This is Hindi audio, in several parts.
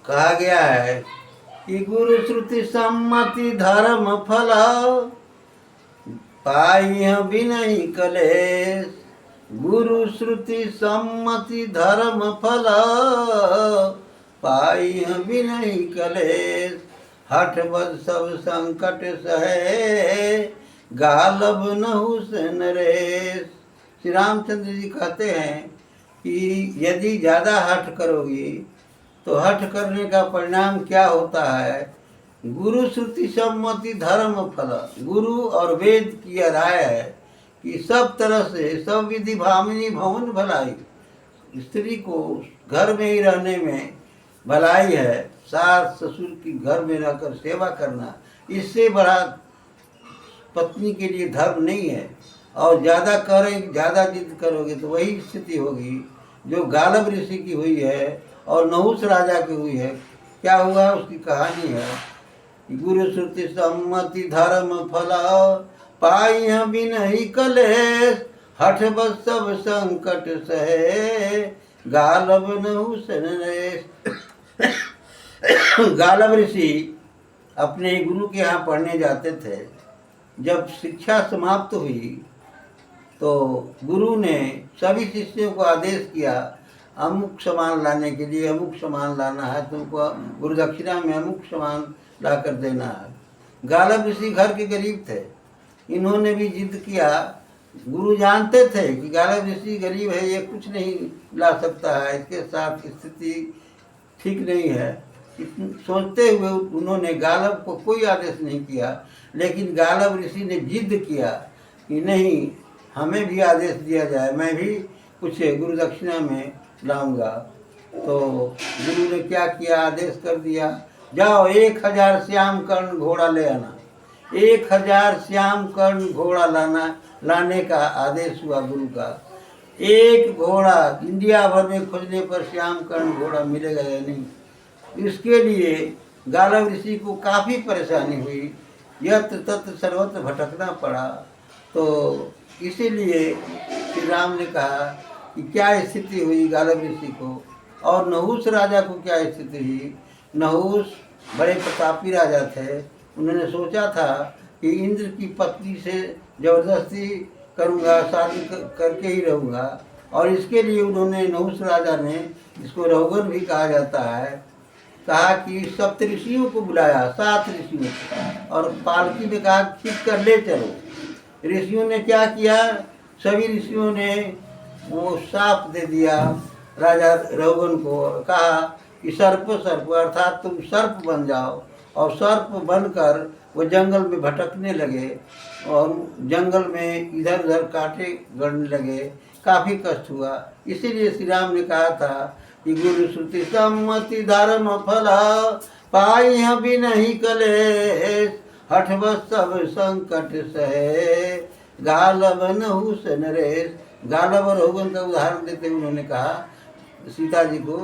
कहा गया है कि गुरु श्रुति सम्मति धर्म फल पाई बिनहि कलेश। गुरु श्रुति सम्मति धर्म फल पाई बिनहि कलेश। हठ बद सब संकट सहे गालब नहुँ से नरेश। श्री रामचंद्र जी कहते हैं कि यदि ज़्यादा हठ करोगी तो हठ करने का परिणाम क्या होता है। गुरु श्रुति सम्मति धर्म फल, गुरु और वेद की राय है कि सब तरह से सब विधि भामिनी भवन भलाई, स्त्री को घर में ही रहने में भलाई है। सास ससुर की घर में रहकर सेवा करना, इससे बड़ा पत्नी के लिए धर्म नहीं है। और ज़्यादा जिद करोगे तो वही स्थिति होगी जो गालब ऋषि की हुई है और नहुष राजा की हुई है। क्या हुआ उसकी कहानी है। गुरु श्रुति सम्मति धर्म फल पाई बिनहि कलेश। हठ बस सब संकट सहे गालब नहुष नरेश। गालब ऋषि अपने गुरु के यहाँ पढ़ने जाते थे। जब शिक्षा समाप्त हुई तो गुरु ने सभी शिष्यों को आदेश किया, अमुक सामान लाने के लिए अमुक सामान लाना है, तुमको गुरु दक्षिणा में अमुक सामान ला कर देना है। गालब ऋषि घर के गरीब थे, इन्होंने भी जिद किया। गुरु जानते थे कि गालब ऋषि गरीब है, ये कुछ नहीं ला सकता है, इसके साथ स्थिति ठीक नहीं है। सोचते हुए उन्होंने गालब को कोई आदेश नहीं किया, लेकिन गालब ऋषि ने जिद किया कि नहीं, हमें भी आदेश दिया जाए, मैं भी कुछ गुरु दक्षिणा में लाऊंगा। तो गुरु ने क्या किया, आदेश कर दिया, जाओ 1000 श्याम कर्ण घोड़ा ले आना। 1000 श्याम कर्ण घोड़ा लाने का आदेश हुआ गुरु का। एक घोड़ा इंडिया भर में खोजने पर श्याम कर्ण घोड़ा मिलेगा या नहीं, इसके लिए गालब ऋषि को काफ़ी परेशानी हुई, यत्र तत्र सर्वत्र भटकना पड़ा। तो इसीलिए श्री राम ने कहा कि क्या स्थिति हुई गालब ऋषि को, और नहुष राजा को क्या स्थिति हुई। नहुष बड़े प्रतापी राजा थे, उन्होंने सोचा था कि इंद्र की पत्नी से जबरदस्ती करूँगा, शादी करके ही रहूँगा। और इसके लिए उन्होंने, नहुष राजा ने, जिसको रहुगन भी कहा जाता है, कहा कि सप्त ऋषियों को बुलाया, 7 ऋषियों को, और पालकी में कहा खींच कर ले चलो। ऋषियों ने क्या किया, सभी ऋषियों ने वो साप दे दिया राजा रहुगन को, कहा कि सर्प अर्थात तुम सर्प बन जाओ। और सर्प बनकर वो जंगल में भटकने लगे और जंगल में इधर उधर कांटे गड़ने लगे, काफ़ी कष्ट हुआ। इसीलिए श्री राम ने कहा था कि गुरु श्रुति सम्मति धर्म फल पाई बिनहि कलेश। हठ बस सब संकट सहे गालब नहुष नरेश। गालब और रहुगन का उदाहरण देते उन्होंने कहा सीता जी को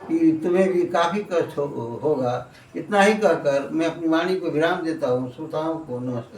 कि तुम्हें भी काफ़ी कष्ट होगा। इतना ही कहकर मैं अपनी वाणी को विराम देता हूँ। श्रोताओं को नमस्कार।